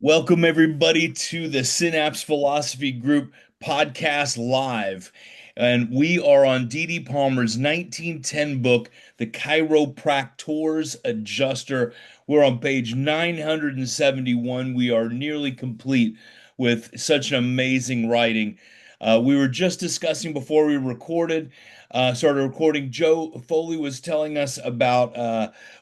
Welcome, everybody, to the Synapse Philosophy Group podcast live. And we are on D.D. Palmer's 1910 book, The Chiropractor's Adjuster. We're on page 971. We are nearly complete with such an amazing writing. We were just discussing before we started recording. Joe Foley was telling us about,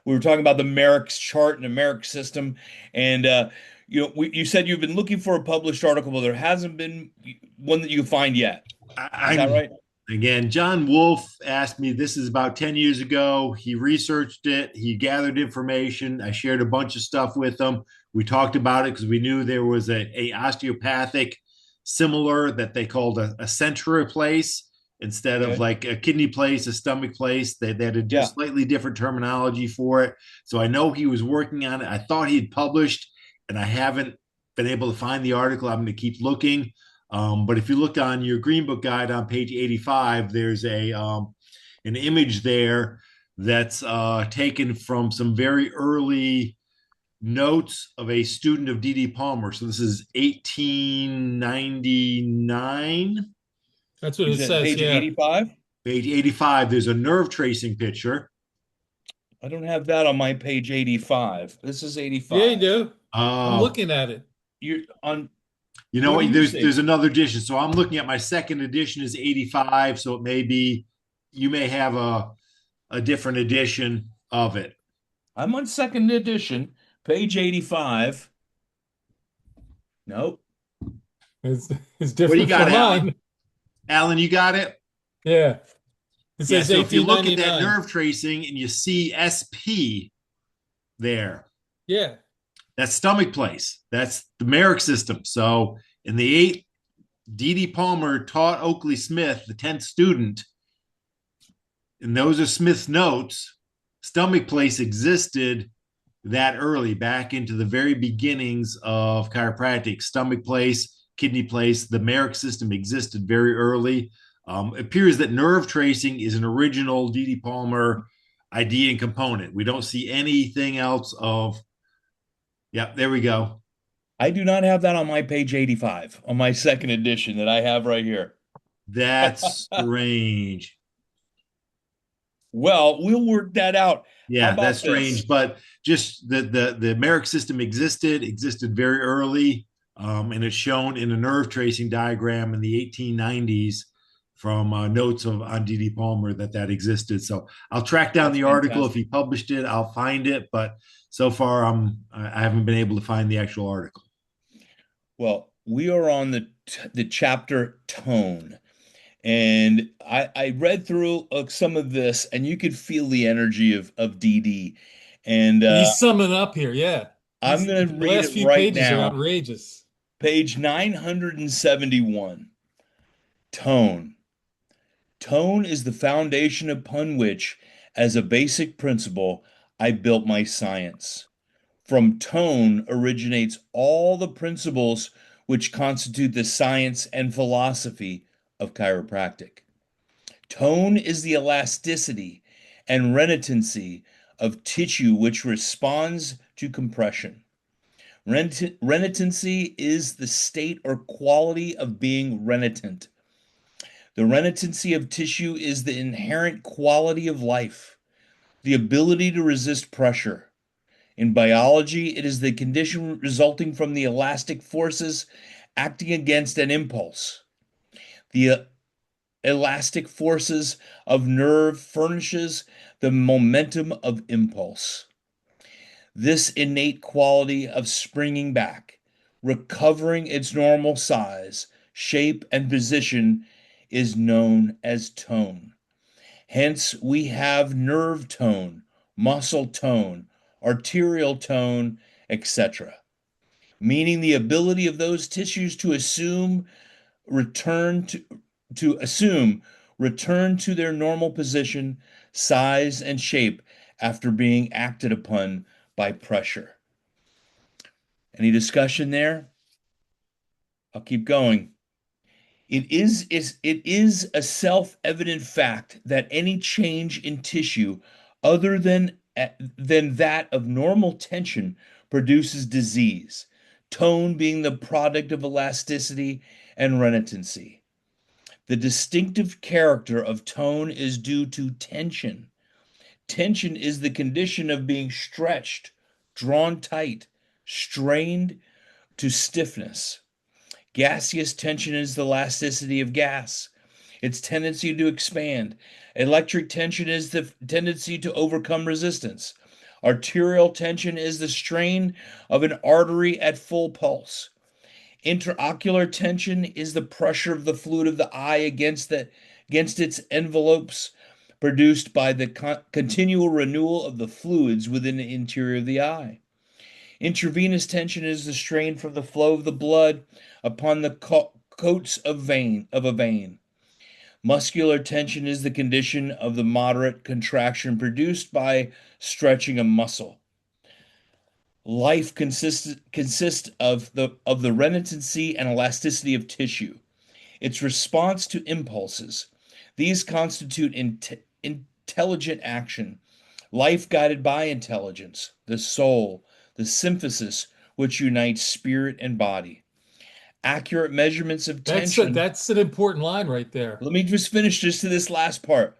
we were talking about the Merrick's chart and the Merrick system. And, you said you've been looking for a published article, but there hasn't been one that you can find yet. Is that I'm right? again, John Wolfe asked me, this is about 10 years ago. He researched it, he gathered information. I shared a bunch of stuff with him. We talked about it because we knew there was a osteopathic similar that they called a central place instead of Okay. like a kidney place, a stomach place. They had a Yeah. just slightly different terminology for it. So I know he was working on it. I thought he had published, and I haven't been able to find the article. I'm going to keep looking. But if you look on your Green Book guide on page 85, there's an image there that's taken from some very early notes of a student of D.D. Palmer. So this is 1899, That's what You it said says. page Yeah. 85? page 85. There's a nerve tracing picture. I don't have that on my page 85. This is Yeah, you 85. do. I'm Uh, looking at it. You're on, you know what do what? you There's see? another edition. So I'm looking at my second edition is 85. So it may be you may have a different edition of it. I'm on second edition, page 85. Nope. It's it's What do you different got, from Alan? mine. Alan, you got it? Yeah. It Yeah, says so if you look at that 1899. nerve tracing and you see SP there, Yeah. that's stomach place. That's the Merrick system. So in the eight, D.D. Palmer taught Oakley Smith, the 10th student, and those are Smith's notes. Stomach place existed that early, back into the very beginnings of chiropractic. Stomach place, kidney place, the Merrick system existed very early. It appears that nerve tracing is an original D.D. Palmer idea and component. We don't see anything else of, yeah, there we go. I do not have that on my page 85, on my second edition that I have right here. That's strange. Well, we'll work that out. How Yeah, that's about this? strange. But just the Merrick system existed very early, and it's shown in a nerve tracing diagram in the 1890s from notes of on D.D. Palmer that existed. So I'll track down That's the article if fantastic. he published it. I'll find it, but so far I haven't been able to find the actual article. Well, we are on the chapter tone, and I read through some of this, and you could feel the energy of DD. And He's summing up here. Yeah. I'm going to The read last it few right pages are now. outrageous. Page 971. Tone. Tone is the foundation upon which, as a basic principle, I built my science. From tone originates all the principles which constitute the science and philosophy of chiropractic. Tone is the elasticity and renitency of tissue which responds to compression. Renitency is the state or quality of being renitent. The renitency of tissue is the inherent quality of life, the ability to resist pressure. In biology, it is the condition resulting from the elastic forces acting against an impulse. The elastic forces of nerve furnishes the momentum of impulse. This innate quality of springing back, recovering its normal size, shape, and position is known as tone. Hence, we have nerve tone, muscle tone, arterial tone, etc., meaning the ability of those tissues to return to, return to their normal position, size, and shape after being acted upon by pressure. Any discussion there? I'll keep going. It is a self-evident fact that any change in tissue other than that of normal tension produces disease. tone being the product of elasticity and renitency. The distinctive character of tone is due to tension. Tension is the condition of being stretched, drawn tight, strained to stiffness. Gaseous tension is the elasticity of gas, its tendency to expand. Electric tension is the tendency to overcome resistance. Arterial tension is the strain of an artery at full pulse. Interocular tension is the pressure of the fluid of the eye against its envelopes produced by the continual renewal of the fluids within the interior of the eye. Intravenous tension is the strain from the flow of the blood upon the coats of a vein. Muscular tension is the condition of the moderate contraction produced by stretching a muscle. Life consists of the renitency and elasticity of tissue, its response to impulses. These constitute intelligent action, life guided by intelligence, the soul, the symphysis which unites spirit and body. Accurate measurements of tension. That's an important line right there. Let me just finish just to this last part.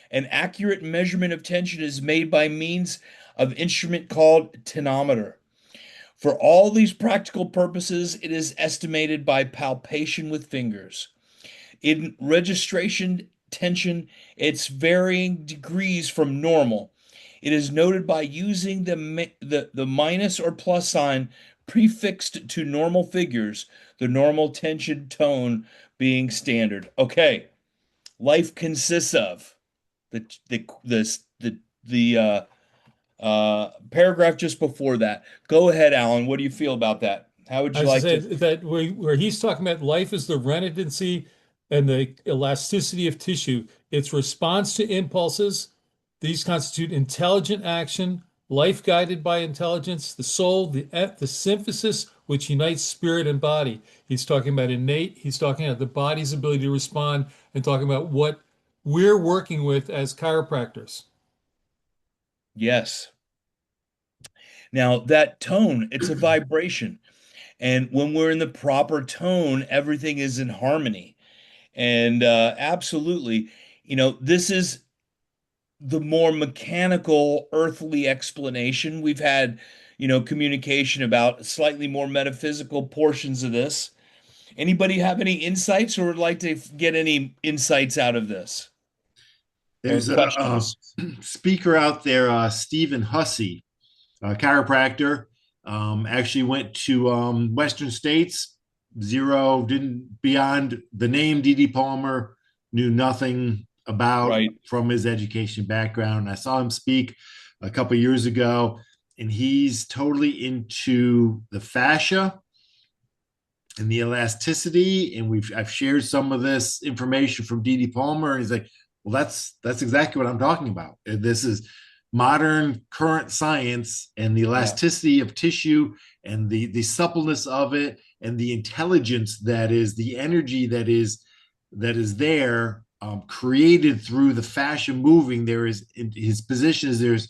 An accurate measurement of tension is made by means of instrument called tonometer. For all these practical purposes, it is estimated by palpation with fingers. In registration tension, its varying degrees from normal. It is noted by using the minus or plus sign prefixed to normal figures, the normal tension tone being standard. Okay, life consists of the paragraph just before that. Go ahead, Alan. What do you feel about that? How would I you was to like say to? that where he's talking about life is the renitency and the elasticity of tissue, its response to impulses. These constitute intelligent action, life guided by intelligence, the soul, the symphysis which unites spirit and body. He's talking about innate, he's talking about the body's ability to respond, and talking about what we're working with as chiropractors. Yes. Now, that tone, it's a vibration. And when we're in the proper tone, everything is in harmony. And absolutely, this is the more mechanical, earthly explanation. We've had, communication about slightly more metaphysical portions of this. Anybody have any insights or would like to get any insights out of this or There's a questions? speaker out there, Stephen Hussey, a chiropractor. Actually went to Western states, zero, didn't beyond the name D.D. Palmer, knew nothing about Right. from his education background. I saw him speak a couple years ago, and he's totally into the fascia and the elasticity. And I've shared some of this information from D.D. Palmer, and he's like, well, that's exactly what I'm talking about. This is modern current science and the Yeah. elasticity of tissue and the suppleness of it and the intelligence that is the energy that is there, created through the fascia moving. There is in his position is there's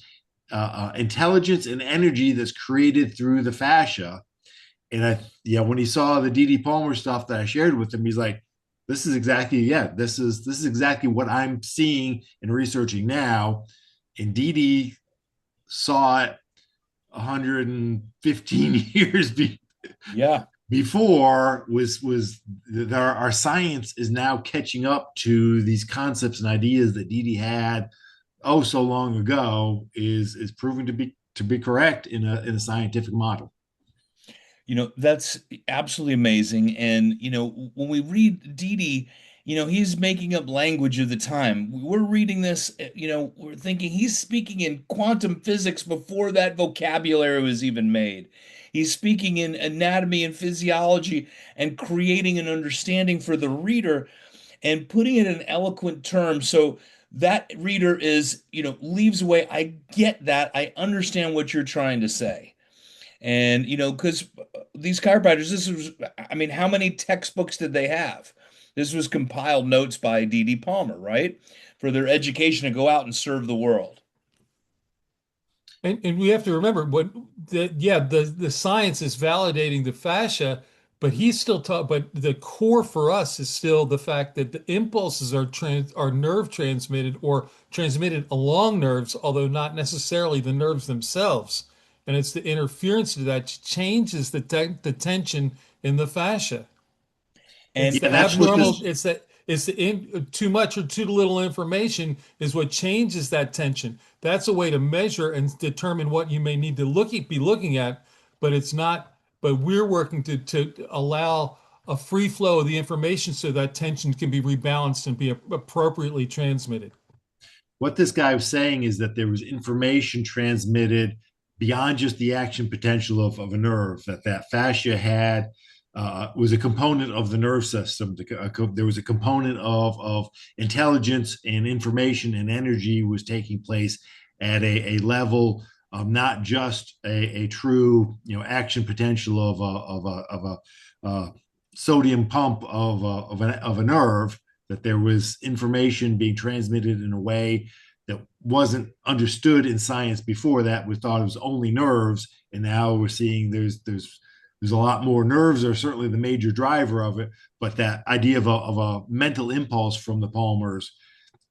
intelligence and energy that's created through the fascia. And when he saw the D.D. Palmer stuff that I shared with him, he's like, this is exactly what I'm seeing and researching now. And D.D. saw it 115 years Yeah. before was our science is now catching up to these concepts and ideas that D.D. had so long ago is proving to be correct in a scientific model. That's absolutely amazing. And, when we read Didi, he's making up language of the time. We're reading this, we're thinking he's speaking in quantum physics before that vocabulary was even made. He's speaking in anatomy and physiology and creating an understanding for the reader and putting it in eloquent terms. So that reader leaves away, I get that. I understand what you're trying to say. And, because these chiropractors, this was, I mean, how many textbooks did they have? This was compiled notes by D.D. Palmer, right? For their education to go out and serve the world. And we have to remember the science is validating the fascia, but he's still taught, but the core for us is still the fact that the impulses are nerve transmitted or transmitted along nerves, although not necessarily the nerves themselves. And it's the interference to that changes the tension in the fascia. It's And Yeah, the that's what abnormal, this. it's the too much or too little information is what changes that tension. That's a way to measure and determine what you may need to be looking at, but it's not, but we're working to allow a free flow of the information so that tension can be rebalanced and be appropriately transmitted. What this guy was saying is that there was information transmitted beyond just the action potential of a nerve, that fascia had was a component of the nerve system. There was a component of intelligence and information and energy was taking place at a level of not just a true action potential of a sodium pump of a nerve, that there was information being transmitted in a way that wasn't understood in science before that. We thought it was only nerves, and now we're seeing there's a lot more. Nerves are certainly the major driver of it, but that idea of a mental impulse from the Palmers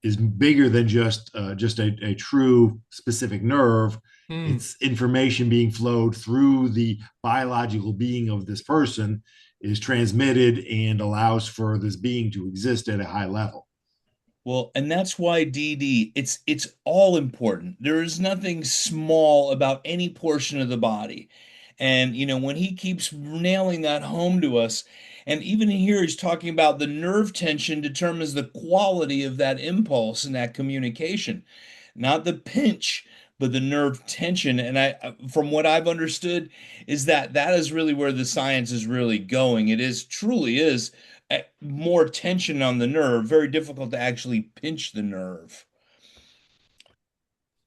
is bigger than just a true specific nerve. Hmm. It's information being flowed through the biological being of this person, is transmitted and allows for this being to exist at a high level. well, and that's why DD, it's all important. There is nothing small about any portion of the body. And when he keeps nailing that home to us, and even here he's talking about the nerve tension determines the quality of that impulse and that communication, not the pinch, but the nerve tension. And from what I've understood, is that that is really where the science is really going. It is truly is more tension on the nerve, very difficult to actually pinch the nerve.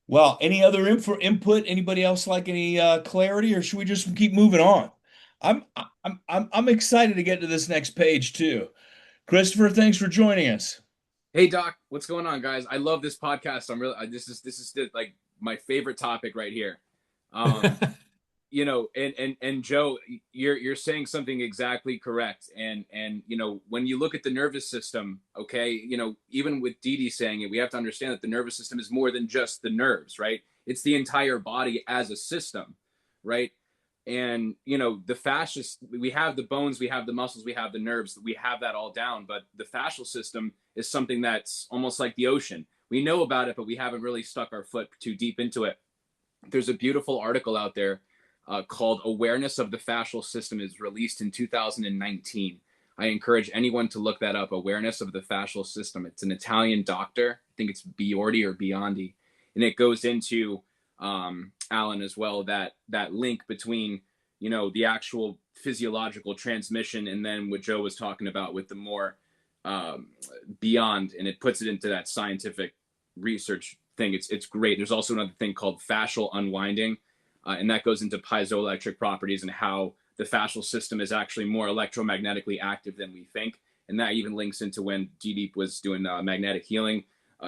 Well, any other input? Anybody else like any clarity, or should we just keep moving on? I'm excited to get to this next page too. Christopher, thanks for joining us. Hey Doc, what's going on, guys? I love this podcast. I'm really this is like my favorite topic right here. Um, and Joe, you're saying something exactly correct. And when you look at the nervous system, okay, even with Dee Dee saying it, we have to understand that the nervous system is more than just the nerves, right? It's the entire body as a system, right? And the fascia, we have the bones, we have the muscles, we have the nerves, we have that all down, but the fascial system is something that's almost like the ocean. We know about it, but we haven't really stuck our foot too deep into it. There's a beautiful article out there called Awareness of the Fascial System, is released in 2019. I encourage anyone to look that up. Awareness of the Fascial System. It's an Italian doctor. I think it's Biordi or Biondi, and it goes into Alan as well, that link between the actual physiological transmission and then what Joe was talking about with the more beyond, and it puts it into that scientific research thing. It's great. There's also another thing called fascial unwinding, and that goes into piezoelectric properties and how the fascial system is actually more electromagnetically active than we think. And that even links into when G Deep was doing magnetic healing,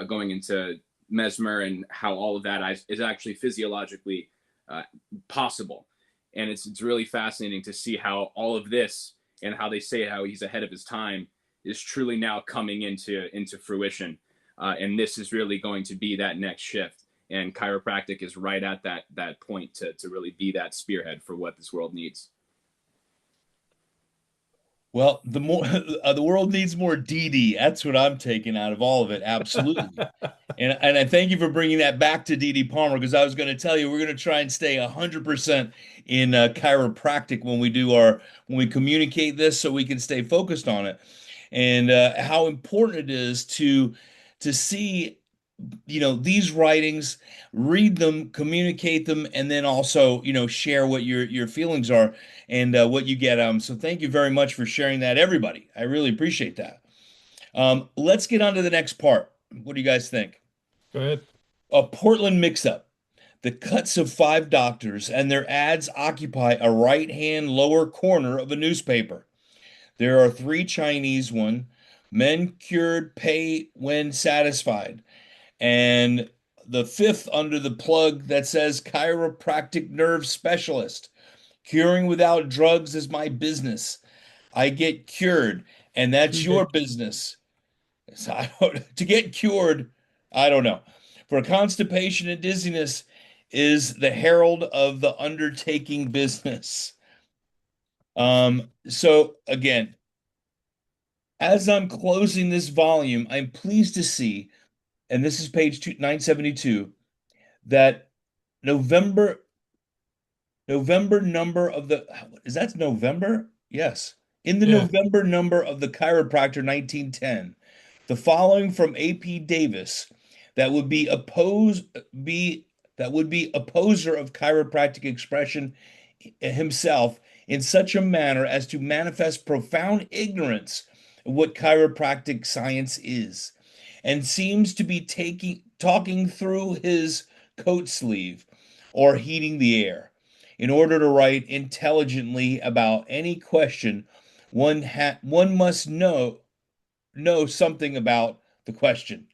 going into mesmer, and how all of that is actually physiologically possible. And it's really fascinating to see how all of this, and how they say how he's ahead of his time, is truly now coming into fruition. And this is really going to be that next shift. And chiropractic is right at that point to really be that spearhead for what this world needs. Well, the more the world needs more DD. That's what I'm taking out of all of it. Absolutely. And I thank you for bringing that back to DD Palmer, because I was going to tell you we're going to try and stay 100% in chiropractic when we communicate this, so we can stay focused on it, and how important it is to see these writings, read them, communicate them, and then also share what your feelings are and what you get. So thank you very much for sharing that, everybody. I really appreciate that. Let's get on to the next part. What do you guys think? Go ahead. A Portland mix-up. The cuts of five doctors and their ads occupy a right-hand lower corner of a newspaper. There are three Chinese one. Men cured pay when satisfied. And the fifth under the plug that says chiropractic nerve specialist. Curing without drugs is my business. I get cured, and that's your business. So to get cured, I don't know. For constipation and dizziness is the herald of the undertaking business. So again, as I'm closing this volume, I'm pleased to see, and this is page 972, that November November number of the is that November? Yes. In the Yeah. November number of the Chiropractor 1910, the following from AP Davis that would be opposer of chiropractic expression himself in such a manner as to manifest profound ignorance of what chiropractic science is, and seems to be talking through his coat sleeve or heating the air in order to write intelligently about any question one must know something about the question.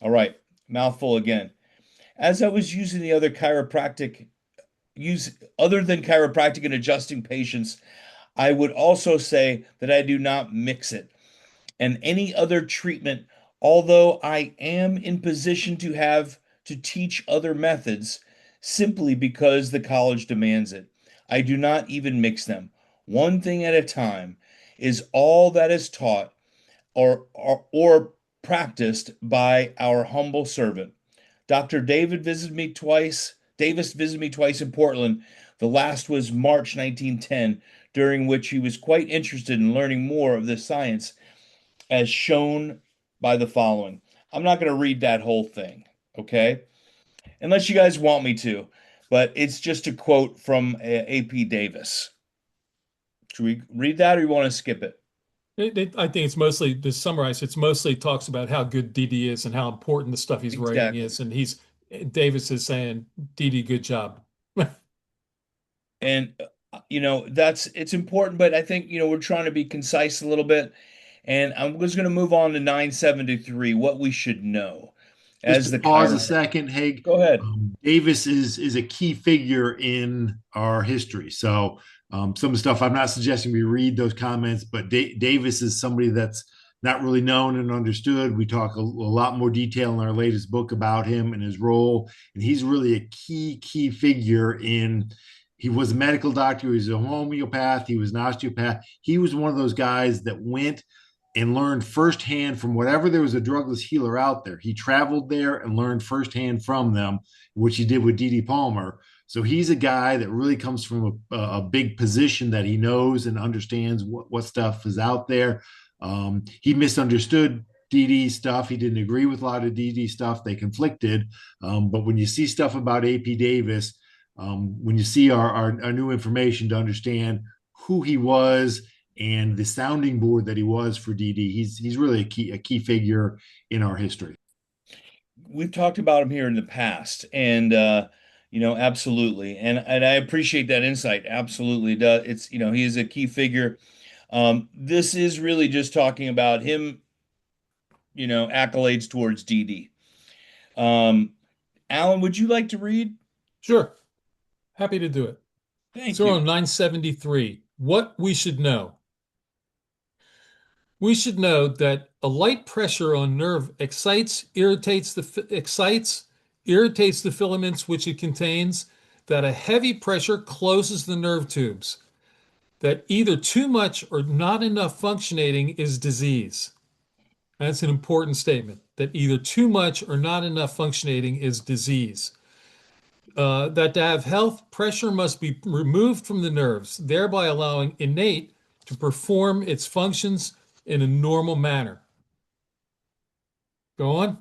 All right, mouthful again. As I was using the other than chiropractic and adjusting patients, I would also say that I do not mix it and any other treatment, although I am in position to have to teach other methods simply because the college demands it. I do not even mix them. One thing at a time is all that is taught or practiced by our humble servant. Dr. Davis visited me twice in Portland. The last was March 1910, during which he was quite interested in learning more of the science as shown by the following. I'm not going to read that whole thing, okay? Unless you guys want me to, but it's just a quote from AP Davis. Should we read that or you want to skip it? I think it's mostly, to summarize, it's mostly talks about how good DD is and how important the stuff he's writing Exactly. is. And Davis is saying, DD, good job. And it's important, but I think we're trying to be concise a little bit. And I'm just going to move on to 973, what we should know Just as to the pause a chiropractor. second, Haig, Go ahead. Davis is a key figure in our history. So some of the stuff I'm not suggesting we read those comments, but Davis is somebody that's not really known and understood. We talk a lot more detail in our latest book about him and his role, and he's really a key figure in. He was a medical doctor. He was a homeopath. He was an osteopath. He was one of those guys that went and learned firsthand from whatever there was a drugless healer out there. He traveled there and learned firsthand from them, which he did with D.D. Palmer. So he's a guy that really comes from a big position that he knows and understands what stuff is out there. He misunderstood DD stuff. He didn't agree with a lot of DD stuff. They conflicted. But when you see stuff about AP Davis, when you see our new information to understand who he was and the sounding board that he was for DD, he's really a key figure in our history. We've talked about him here in the past, and absolutely, and I appreciate that insight. Absolutely, does it's he is a key figure. This is really just talking about him, accolades towards DD. Alan, would you like to read? Sure. Happy to do it. Thank So you. on 973, what we should know. We should know that a light pressure on nerve irritates the filaments which it contains, that a heavy pressure closes the nerve tubes, that either too much or not enough functioning is disease. That's an important statement, that either too much or not enough functioning is disease. That to have health, pressure must be removed from the nerves, thereby allowing innate to perform its functions in a normal manner. Go on.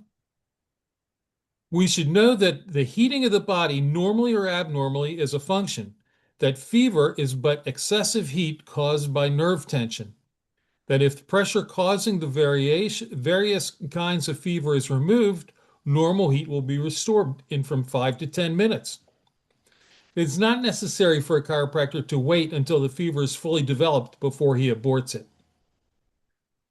We should know that the heating of the body, normally or abnormally, is a function, that fever is but excessive heat caused by nerve tension, that if the pressure causing the various kinds of fever is removed, normal heat will be restored in from 5 to 10 minutes. It's not necessary for a chiropractor to wait until the fever is fully developed before he aborts it.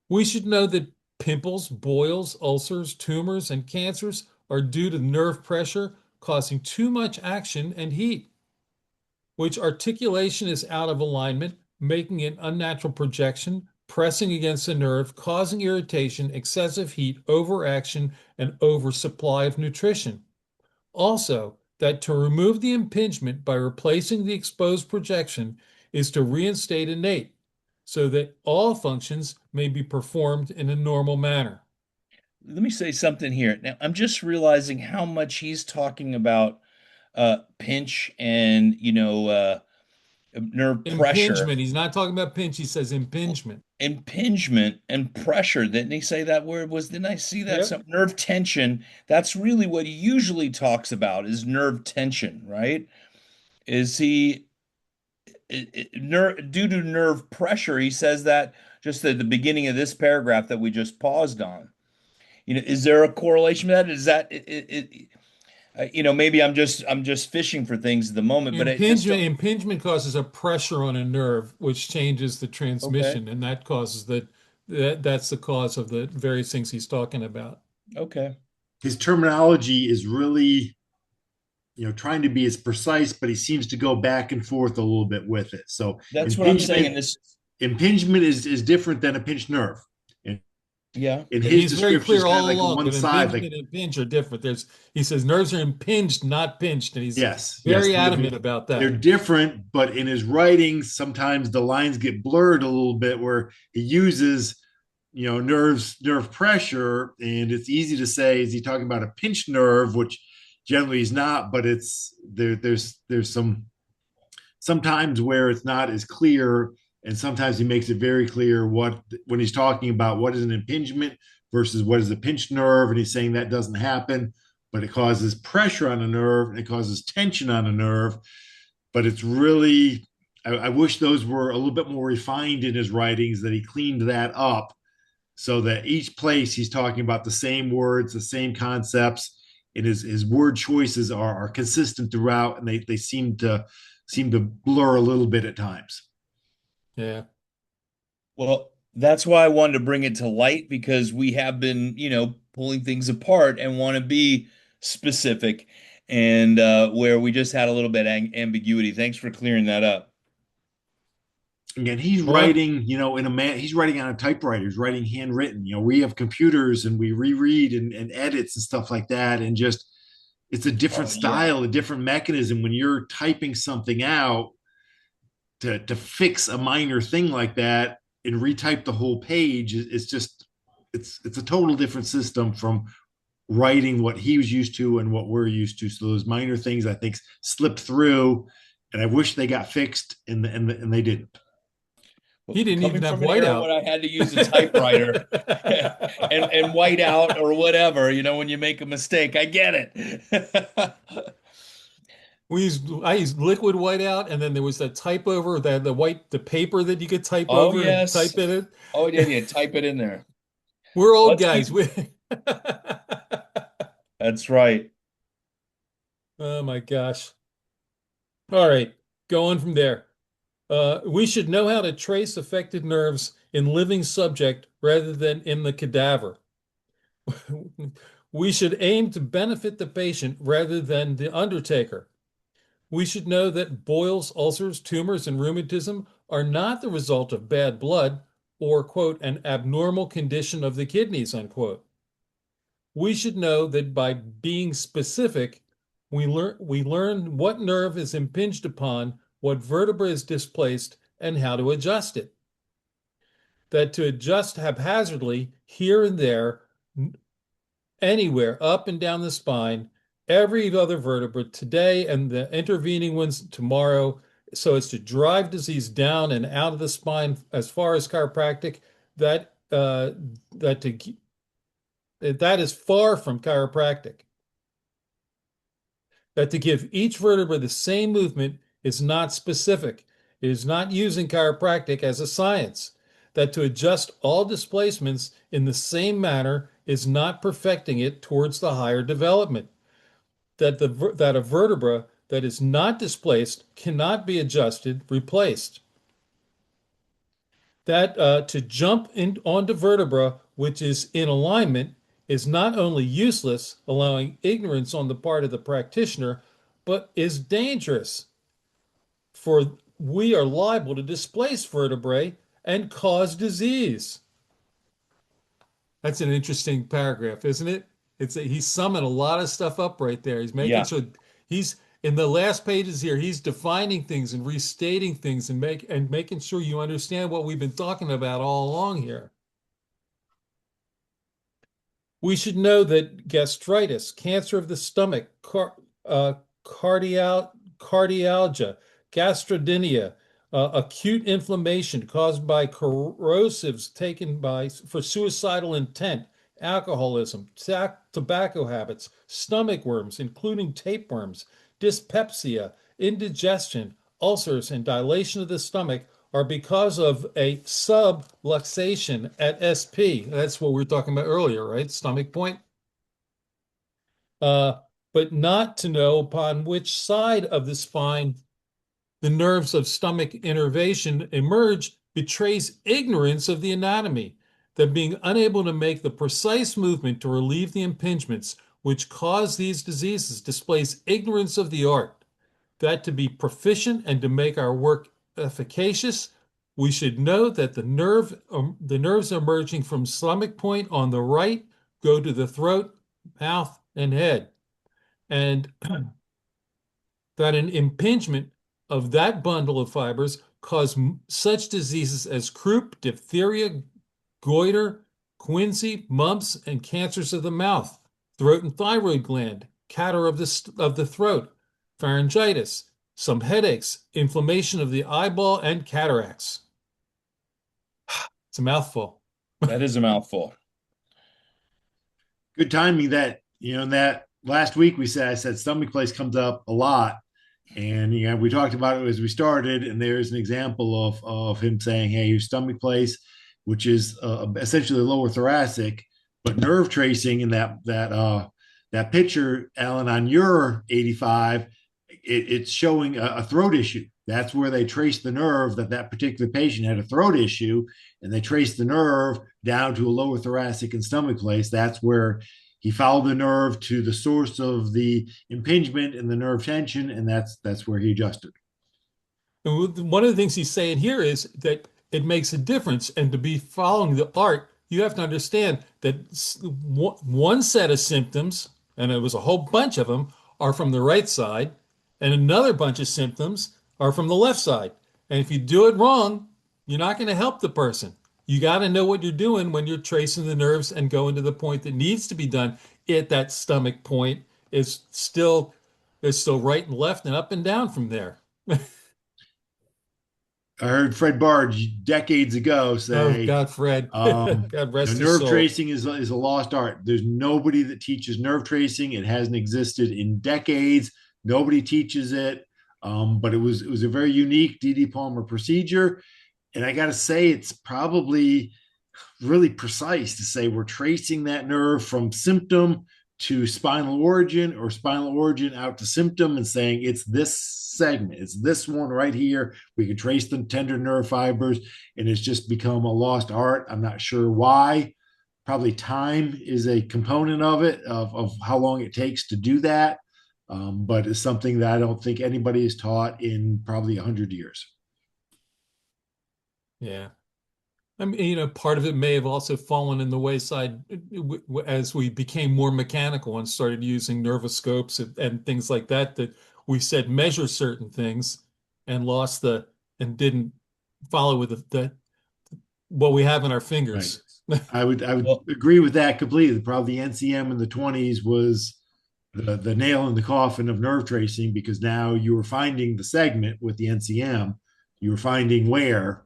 We should know that pimples, boils, ulcers, tumors, and cancers are due to nerve pressure causing too much action and heat, which articulation is out of alignment, making an unnatural projection, pressing against the nerve, causing irritation, excessive heat, overaction, and oversupply of nutrition. Also, that to remove the impingement by replacing the exposed projection is to reinstate innate, so that all functions may be performed in a normal manner. Let me say something here. Now, I'm just realizing how much he's talking about pinch and, nerve pressure. Impingement. He's not talking about pinch, he says impingement. Impingement and pressure. Didn't he say that word was, didn't I see that? Yep. Some nerve tension. That's really what he usually talks about is nerve tension, right? Is he due to nerve pressure? He says that just at the beginning of this paragraph that we just paused on. Is there a correlation with that? Is that maybe I'm just fishing for things at the moment, but it just Impingement causes a pressure on a nerve, which changes the okay, transmission, and that causes that's the cause of the various things he's talking about. okay. His terminology is really, trying to be as precise, but he seems to go back and forth a little bit with it. So That's what I'm saying. impingement In this, impingement is different than a pinched nerve. And yeah, in his He's very description, it's clear kind of all like along one that side, impingement like and impinge are different. He says nerves are impinged, not pinched, and he's yes, very adamant about they're that. different, but in his writings, sometimes the lines get blurred a little bit where he uses, nerve pressure, and it's easy to say, is he talking about a pinched nerve, which generally he's not, but it's there's sometimes where it's not as clear, and sometimes he makes it very clear what when he's talking about what is an impingement versus what is a pinched nerve, and he's saying that doesn't happen, but it causes pressure on a nerve and it causes tension on a nerve. But it's really, I wish those were a little bit more refined in his writings, that he cleaned that up so that each place he's talking about the same words, the same concepts, and his word choices are consistent throughout, and they seem to blur a little bit at times. Yeah. well, that's why I wanted to bring it to light because we have been, pulling things apart and want to be specific, and where we just had a little bit ambiguity. Thanks for clearing that up. Again, he's Well, writing, he's writing on a typewriter, he's writing handwritten. We have computers and we reread and edits and stuff like that. And just, it's a different Oh yeah. style, a different mechanism when you're typing something out to fix a minor thing like that and retype the whole page. It's just, it's a total different system from writing what he was used to and what we're used to. So those minor things I think slipped through, and I wish they got fixed, and they didn't. he didn't Coming even have from an era when whiteout. I had to use a typewriter and white out or whatever, when you make a mistake, I get it. I used liquid whiteout, and then there was that type over the paper that you could type Oh over and yes. type in Oh yeah, it. yeah. Type it in there. We're old Let's keep. guys. That's right. Oh my gosh. All right, going from there. We should know how to trace affected nerves in living subject rather than in the cadaver. We should aim to benefit the patient rather than the undertaker. We should know that boils, ulcers, tumors, and rheumatism are not the result of bad blood or, quote, an abnormal condition of the kidneys, unquote. We should know that by being specific, we learn what nerve is impinged upon, what vertebra is displaced, and how to adjust it. That to adjust haphazardly here and there, anywhere up and down the spine, every other vertebra today and the intervening ones tomorrow, so as to drive disease down and out of the spine as far as chiropractic, that that to that is far from chiropractic. That to give each vertebra the same movement is not specific. It is not using chiropractic as a science. That to adjust all displacements in the same manner is not perfecting it towards the higher development. That a vertebra that is not displaced cannot be adjusted, replaced. That to jump onto vertebra which is in alignment is not only useless, allowing ignorance on the part of the practitioner, but is dangerous, for we are liable to displace vertebrae and cause disease. That's an interesting paragraph, isn't it? He's summing a lot of stuff up right there. He's making Yeah. sure he's in the last pages here, he's defining things and restating things and making sure you understand what we've been talking about all along here. We should know that gastritis, cancer of the stomach, cardialgia, gastrodynia, acute inflammation caused by corrosives taken for suicidal intent, alcoholism, tobacco habits, stomach worms, including tapeworms, dyspepsia, indigestion, ulcers, and dilation of the stomach are because of a subluxation at SP. That's what we were talking about earlier, right? Stomach point. Uh, but not to know upon which side of the spine the nerves of stomach innervation emerge betrays ignorance of the anatomy, that being unable to make the precise movement to relieve the impingements which cause these diseases displays ignorance of the art, that to be proficient and to make our work efficacious, we should know that the nerves emerging from stomach point on the right go to the throat, mouth, and head, and that an impingement of that bundle of fibers cause such diseases as croup, diphtheria, goiter, quinsy, mumps, and cancers of the mouth, throat and thyroid gland, catarrh of the throat, pharyngitis, some headaches, inflammation of the eyeball, and cataracts. It's a mouthful. That is a mouthful. Good timing that, in that last week I said stomach place comes up a lot. And we talked about it as we started, and there's an example of him saying, "Hey, your stomach place, which is essentially lower thoracic, but nerve tracing in that picture, Alan, on your 85, it's showing a throat issue. That's where they traced the nerve that particular patient had a throat issue, and they traced the nerve down to a lower thoracic and stomach place. That's where he followed the nerve to the source of the impingement and the nerve tension, and that's where he adjusted. And one of the things he's saying here is that it makes a difference. And to be following the art, you have to understand that one set of symptoms, and it was a whole bunch of them, are from the right side, and another bunch of symptoms are from the left side. And if you do it wrong, you're not going to help the person. You got to know what you're doing when you're tracing the nerves and going to the point that needs to be done at that stomach point is still right and left and up and down from there. I heard Fred Barge decades ago Oh say, God, Fred. God rest his nerve soul. tracing is a lost art. There's nobody that teaches nerve tracing. It hasn't existed in decades. Nobody teaches it. But it was a very unique D.D. Palmer procedure. And I got to say, it's probably really precise to say we're tracing that nerve from symptom to spinal origin, or spinal origin out to symptom, and saying it's this segment, it's this one right here. We can trace the tender nerve fibers, and it's just become a lost art. I'm not sure why. Probably time is a component of it, of how long it takes to do that. But it's something that I don't think anybody has taught in probably 100 years. Yeah. I mean, part of it may have also fallen in the wayside as we became more mechanical and started using nervoscopes and things like that, that we said measure certain things and and didn't follow with what we have in our fingers. Right. I would Well, agree with that completely. Probably the NCM in the 20s was the nail in the coffin of nerve tracing, because now you were finding the segment with the NCM, you were finding where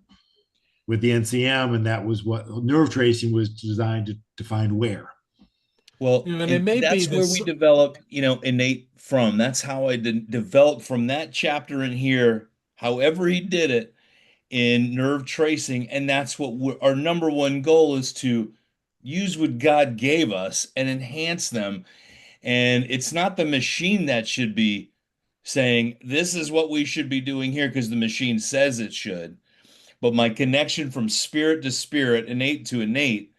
with the NCM, and that was what nerve tracing was designed to find where. well, And it and may be that's where this. we develop, innate from. That's how I developed from that chapter in here, however he did it in nerve tracing. And that's what our number one goal is, to use what God gave us and enhance them. And it's not the machine that should be saying, this is what we should be doing here because the machine says it should. But my connection from spirit to spirit, innate to innate,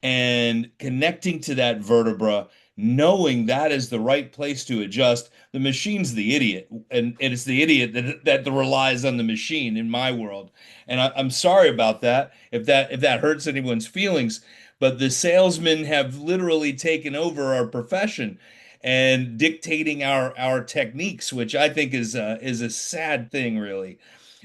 and connecting to that vertebra, knowing that is the right place to adjust. The machine's the idiot, and it's the idiot that relies on the machine in my world. And I'm sorry about that if that hurts anyone's feelings, but the salesmen have literally taken over our profession and dictating our techniques, which I think is a sad thing, really.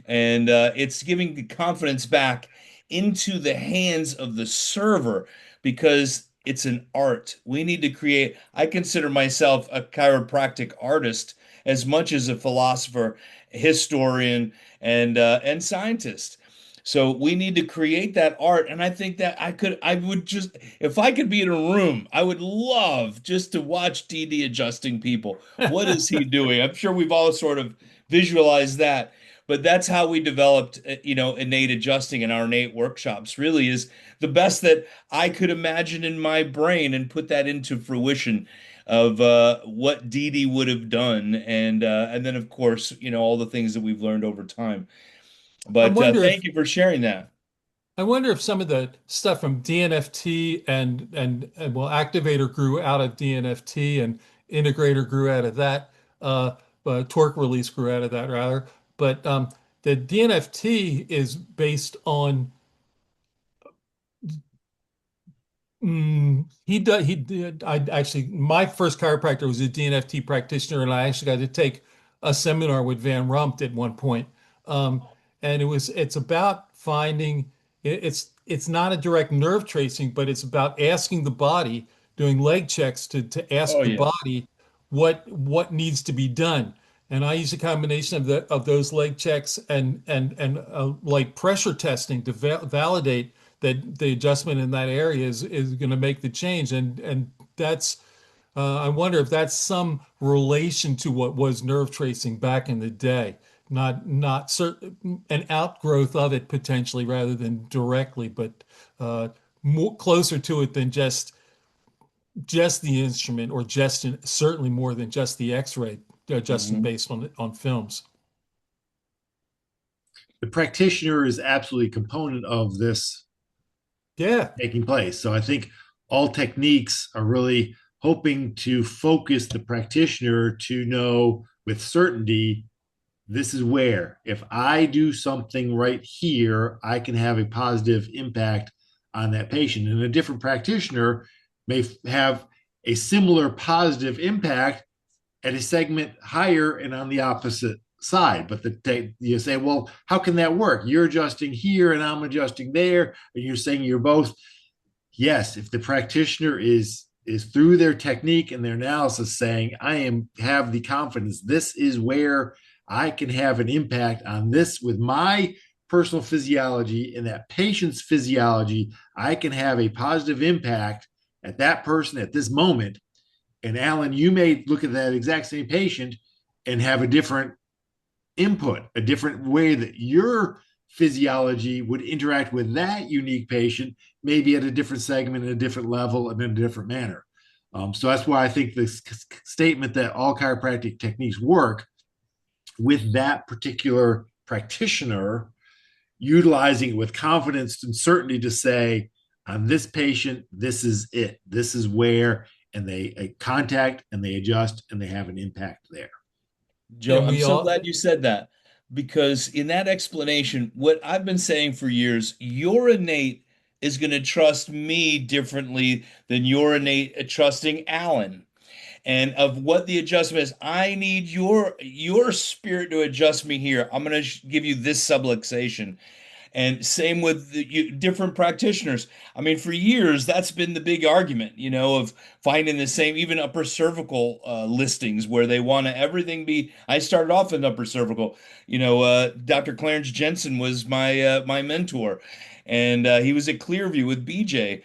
And it's giving the confidence back into the hands of the server because it's an art. We need to create, I consider myself a chiropractic artist as much as a philosopher, historian, and scientist. So we need to create that art. And I think that I would just, if I could be in a room, I would love just to watch DD adjusting people. What is he doing? I'm sure we've all sort of visualized that. But that's how we developed, innate adjusting in our innate workshops. Really is the best that I could imagine in my brain and put that into fruition of what Dee Dee would have done, and then of course, all the things that we've learned over time. I But wonder thank if you for sharing that. I wonder if some of the stuff from DNFT and well, activator grew out of DNFT and integrator grew out of that. Torque release grew out of that rather. But the DNFT is based on he did. I actually, my first chiropractor was a DNFT practitioner, and I actually got to take a seminar with Van Rumpt at one point. Um, and it's about finding, it's not a direct nerve tracing, but it's about asking the body, doing leg checks to Oh ask the yeah. body what needs to be done. And I use a combination of those leg checks and like pressure testing to validate that the adjustment in that area is going to make the change. And that's I wonder if that's some relation to what was nerve tracing back in the day, not certain an outgrowth of it potentially rather than directly, but more closer to it than just the instrument or certainly more than just the X-ray adjustment Mhm. based on films. The practitioner is absolutely a component of this Yeah. taking place. So I think all techniques are really hoping to focus the practitioner to know with certainty this is where, if I do something right here, I can have a positive impact on that patient. And a different practitioner may have a similar positive impact at a segment higher and on the opposite side. But you say, well, how can that work? You're adjusting here and I'm adjusting there. And you're saying you're both. Yes, if the practitioner is through their technique and their analysis saying, I am have the confidence, this is where I can have an impact on this with my personal physiology and that patient's physiology, I can have a positive impact at that person at this moment. And Alan, you may look at that exact same patient and have a different input, a different way that your physiology would interact with that unique patient, maybe at a different segment, at a different level, and in a different manner. So that's why I think this statement that all chiropractic techniques work with that particular practitioner, utilizing it with confidence and certainty to say, on this patient, this is it. This is where, and they contact and they adjust and they have an impact there. Joe, And I'm we so all glad you said that because in that explanation, what I've been saying for years, your innate is going to trust me differently than your innate trusting Alan. And of what the adjustment is, I need your spirit to adjust me here. I'm going to give you this subluxation. And same with different practitioners. I mean, for years, that's been the big argument, of finding the same, even upper cervical listings where they want to everything be. I started off in upper cervical. Dr. Clarence Jensen was my mentor, and he was at Clearview with BJ.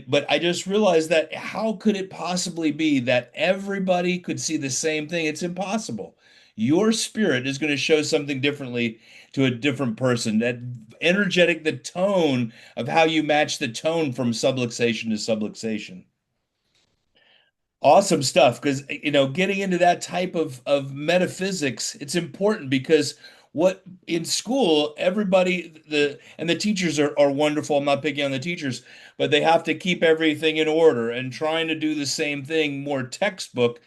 But I just realized that how could it possibly be that everybody could see the same thing? It's impossible. Your spirit is going to show something differently to a different person. That energetic, the tone of how you match the tone from subluxation to subluxation. Awesome stuff. Because, getting into that type of metaphysics, it's important because what in school, everybody, the teachers are wonderful. I'm not picking on the teachers, but they have to keep everything in order and trying to do the same thing more textbook.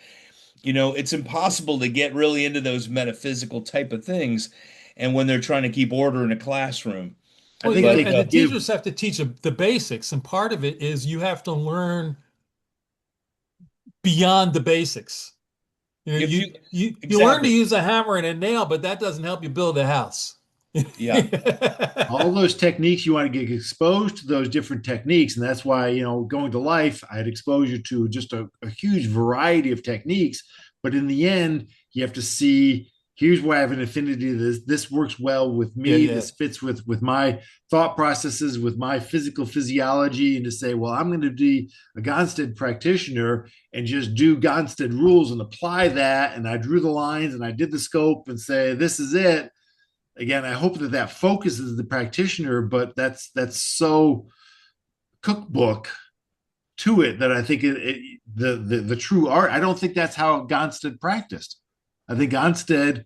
It's impossible to get really into those metaphysical type of things. And when they're trying to keep order in a classroom, I Well, think yeah, but they and the give, teachers have to teach the basics, and part of it is you have to learn beyond the basics. You know, if you you you you learn to exactly, use a hammer and a nail, but that doesn't help you build a house. yeah, all those techniques, you want to get exposed to those different techniques. And that's why, going to life, I had exposure to just a huge variety of techniques. But in the end, you have to see, here's where I have an affinity to this. This works well with Yeah, me. yeah. This fits with my thought processes, with my physical physiology. And to say, well, I'm going to be a Gonstead practitioner and just do Gonstead rules and apply that. And I drew the lines and I did the scope and say, this is it. Again, I hope that focuses the practitioner, but that's so cookbook to it that I think the true art. I don't think that's how Gonstead practiced. I think Gonstead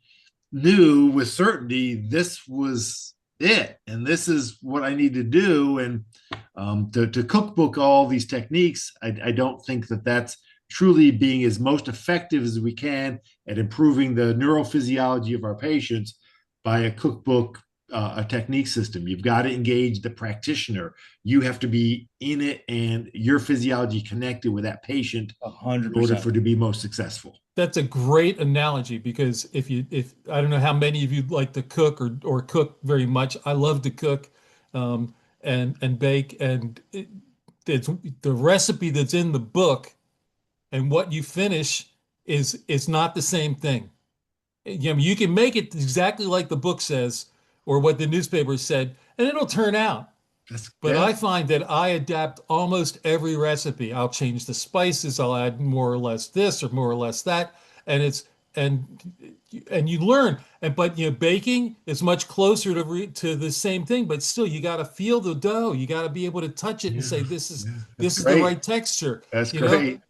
knew with certainty this was it, and this is what I need to do. And to cookbook all these techniques, I don't think that that's truly being as most effective as we can at improving the neurophysiology of our patients by a cookbook, a technique system. You've got to engage the practitioner. You have to be in it and your physiology connected with that patient a hundred in order for percent. it to be most successful. That's a great analogy because if I don't know how many of you like to cook or cook very much. I love to cook, um, and bake, and it's the recipe that's in the book and what you finish is not the same thing. You can make it exactly like the book says or what the newspaper said, and it'll turn out. That's But yeah. I find that I adapt almost every recipe. I'll change the spices, I'll add more or less this or more or less that, and it's and and you learn. And but baking is much closer to the same thing, but still you got to feel the dough. You got to be able to touch it and Yeah, say this is yeah, that's this is the great. right texture, That's you know? great.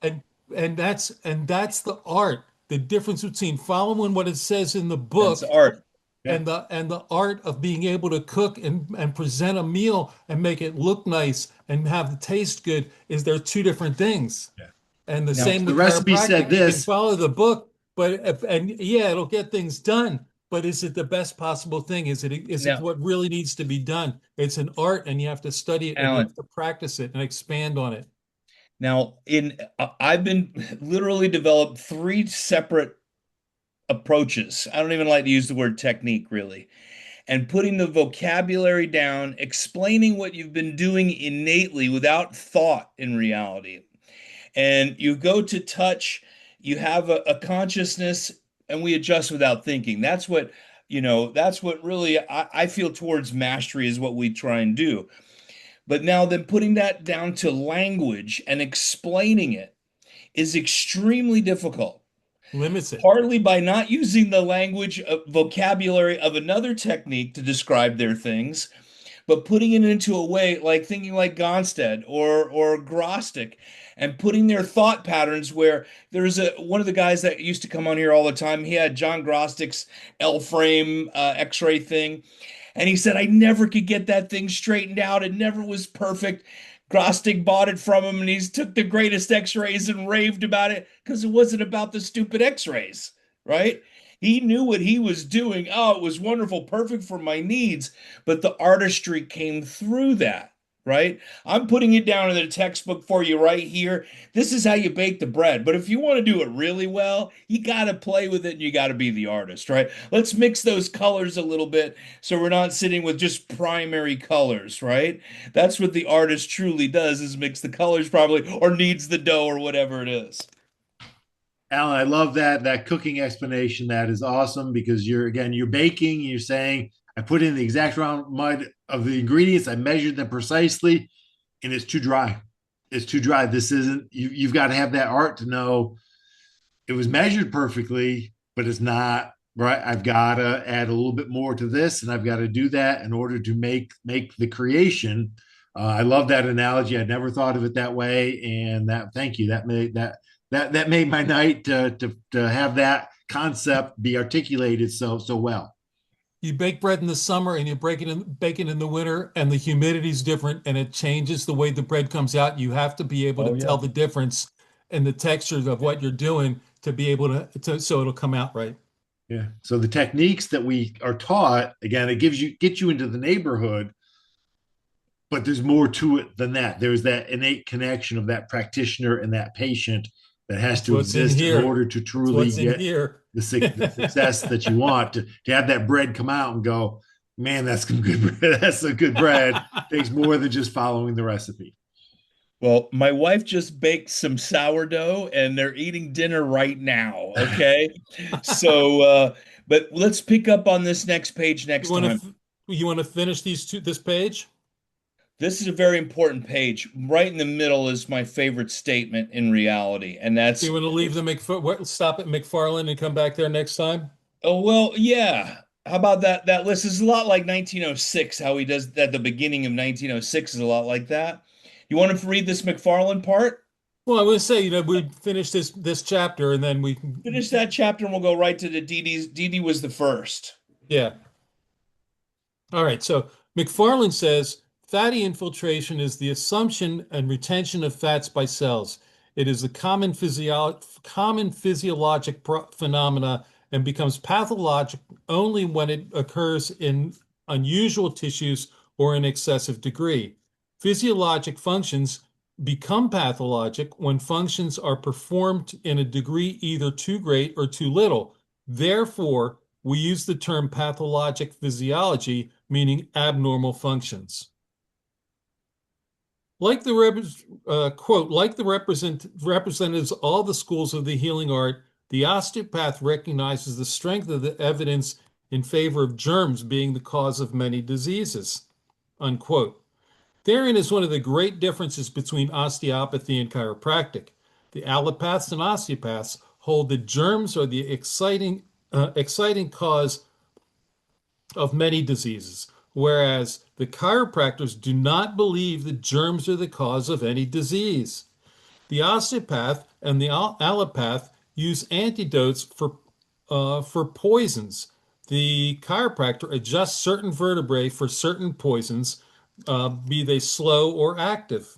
And that's the art. The difference between following what it says in the That's book art. Yeah, and the art of being able to cook and present a meal and make it look nice and have the taste good is they're two different things. yeah. And the Now, same The with recipe said chiropractic. You can this. follow the book, and yeah, it'll get things done. But is it the best possible thing? Is it now, what really needs to be done? It's an art, and you have to study it and you Alan. have to practice it and expand on it. Now, I've been literally developed three separate approaches. I don't even like to use the word technique really. And putting the vocabulary down, explaining what you've been doing innately without thought in reality. And you go to touch, you have a consciousness, and we adjust without thinking. That's what really I feel towards mastery is what we try and do. But now then putting that down to language and explaining it is extremely difficult, Limits it. partly by not using the language vocabulary of another technique to describe their things, but putting it into a way like thinking like Gonstead or Grostic and putting their thought patterns where there's one of the guys that used to come on here all the time. He had John Grostic's L frame X-ray thing, and he said I never could get that thing straightened out. It never was perfect. Grostic bought it from him, and he's took the greatest X-rays and raved about it because it wasn't about the stupid X-rays, right? He knew what he was doing. Oh, it was wonderful, perfect for my needs, but the artistry came through that, right? I'm putting it down in the textbook for you right here. This is how you bake the bread. But if you want to do it really well, you got to play with it and you got to be the artist, right? Let's mix those colors a little bit so we're not sitting with just primary colors, right? That's what the artist truly does is mix the colors probably or needs the dough or whatever it is. Alan, I love that cooking explanation. That is awesome because you're baking. You're saying I put in the exact amount of the ingredients. I measured them precisely, and it's too dry. It's too dry. This isn't. You've got to have that art to know it was measured perfectly, but it's not right. I've got to add a little bit more to this, and I've got to do that in order to make the creation. I love that analogy. I never thought of it that way, and that thank you. That made my night to have that concept be articulated so well. you bake bread in the summer and you bake it in the winter, and the humidity is different and it changes the way the bread comes out. You have to be able to Oh tell yeah. the difference in the textures of what you're doing to be able to so it'll come out right. Yeah. So the techniques that we are taught, again, it gets you into the neighborhood, but there's more to it than that. There's that innate connection of that practitioner and that patient that has That's to what's in exist in here. order to That's truly what's in get here. the success that you want, to have that bread come out and go, man, that's some good bread. That's a good bread. Takes more than just following the recipe. Well, my wife just baked some sourdough and they're eating dinner right now. Okay. So, but let's pick up on this next page You next want time. to you want to finish this page? This is a very important page. Right in the middle is my favorite statement in reality, and Do that's, you want to leave the stop at McFarland and come back there next time? oh, well, yeah. How about that? That list is a lot like 1906. How he does at the beginning of 1906 is a lot like that. You want to read this McFarland part? Well, I would say, we finish this chapter and then we can, Finish that chapter and we'll go right to the DD's. DD was the first. yeah. All right. So McFarland says fatty infiltration is the assumption and retention of fats by cells. It is a common physiologic phenomena and becomes pathologic only when it occurs in unusual tissues or in excessive degree. Physiologic functions become pathologic when functions are performed in a degree either too great or too little. Therefore, we use the term pathologic physiology, meaning abnormal functions. Like the quote, like the representatives of all the schools of the healing art, the osteopath recognizes the strength of the evidence in favor of germs being the cause of many diseases. Unquote. Therein is one of the great differences between osteopathy and chiropractic. The allopaths and osteopaths hold that germs are the exciting cause of many diseases, whereas the chiropractors do not believe that germs are the cause of any disease. The osteopath and the allopath use antidotes for poisons. The chiropractor adjusts certain vertebrae for certain poisons, be they slow or active.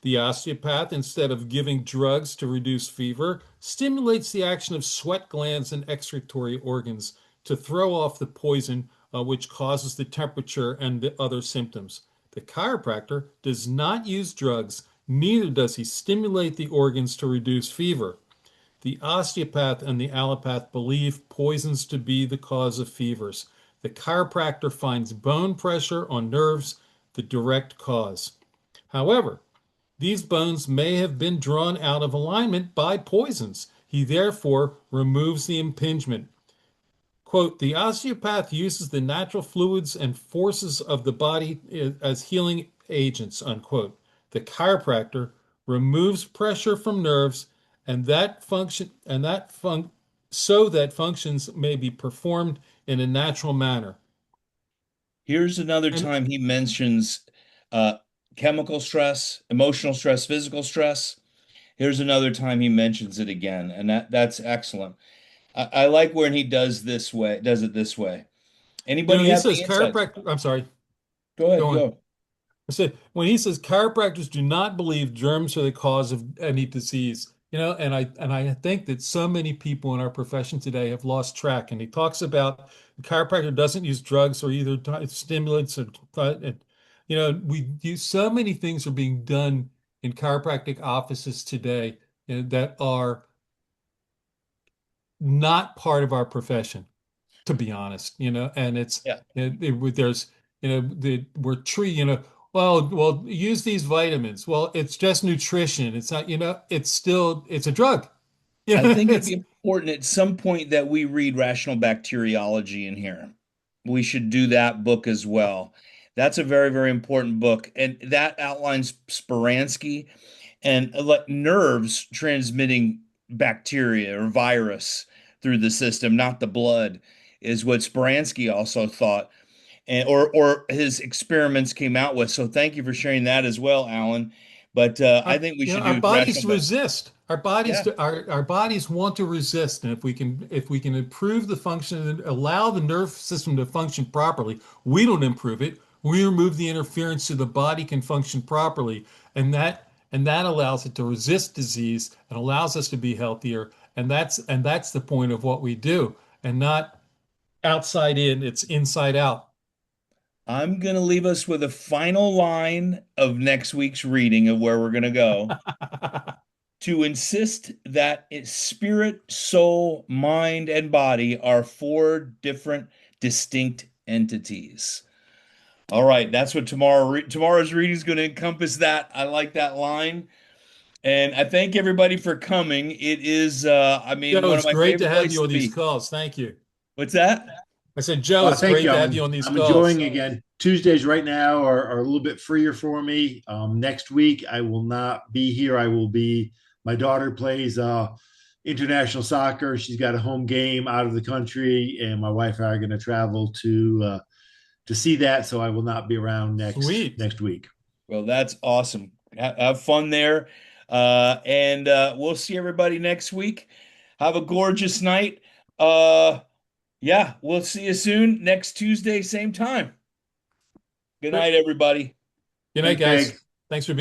The osteopath, instead of giving drugs to reduce fever, stimulates the action of sweat glands and excretory organs to throw off the poison, which causes the temperature and the other symptoms. The chiropractor does not use drugs, neither does he stimulate the organs to reduce fever. The osteopath and the allopath believe poisons to be the cause of fevers. The chiropractor finds bone pressure on nerves the direct cause. However, these bones may have been drawn out of alignment by poisons. He therefore removes the impingement. Quote, the osteopath uses the natural fluids and forces of the body as healing agents, unquote. The chiropractor removes pressure from nerves and that function and that fun so that functions may be performed in a natural manner. Here's another And time he mentions uh, chemical stress, emotional stress, physical stress. Here's another time he mentions it again, and that's excellent. I like when he does it this way. Anybody he have says any insights? chiropractor, I'm sorry, Go go ahead, on. go. I said when he says chiropractors do not believe germs are the cause of any disease, and I think that so many people in our profession today have lost track. And he talks about the chiropractor doesn't use drugs or either stimulants or we use so many things are being done in chiropractic offices today, that are not part of our profession, to be honest, and Yeah. there's, we're well, use these vitamins. Well, it's just nutrition. It's not, it's still, it's a drug. I think it'd be It's, important at some point that we read Rational Bacteriology in here. We should do that book as well. That's a very, very important book. And that outlines Speransky and like nerves transmitting bacteria or virus through the system, not the blood, is what Speransky also thought. And or his experiments came out with. So thank you for sharing that as well, Alan. But I think we should our do bodies rational. resist. bodies Yeah. our bodies want to resist, and if we can improve the function and allow the nerve system to function properly, we don't improve it. We remove the interference so the body can function properly, and that allows it to resist disease and allows us to be healthier. And that's the point of what we do, and not outside in, it's inside out. I'm going to leave us with a final line of next week's reading of where we're going to go. To insist that spirit, soul, mind, and body are four different distinct entities. All right, that's what tomorrow's reading is going to encompass. That I like that line, and I thank everybody for coming. It is, I mean, Joe, one of it's my great to favorite have places you to on these be. calls. Thank you. What's that? I said, Joe, it's Thank great you. to have you on these I'm calls. enjoying again. Tuesdays right now are a little bit freer for me. Next week I will not be here. I will be. My daughter plays international soccer. She's got a home game out of the country, and my wife and I are going to travel to see that. So I will not be around Sweet. next week. Well, that's awesome. Have fun there, and we'll see everybody next week. Have a gorgeous night. Yeah, we'll see you soon next Tuesday, same time. Good Great. night, everybody. Good night, Thanks, guys. Haig. Thanks for being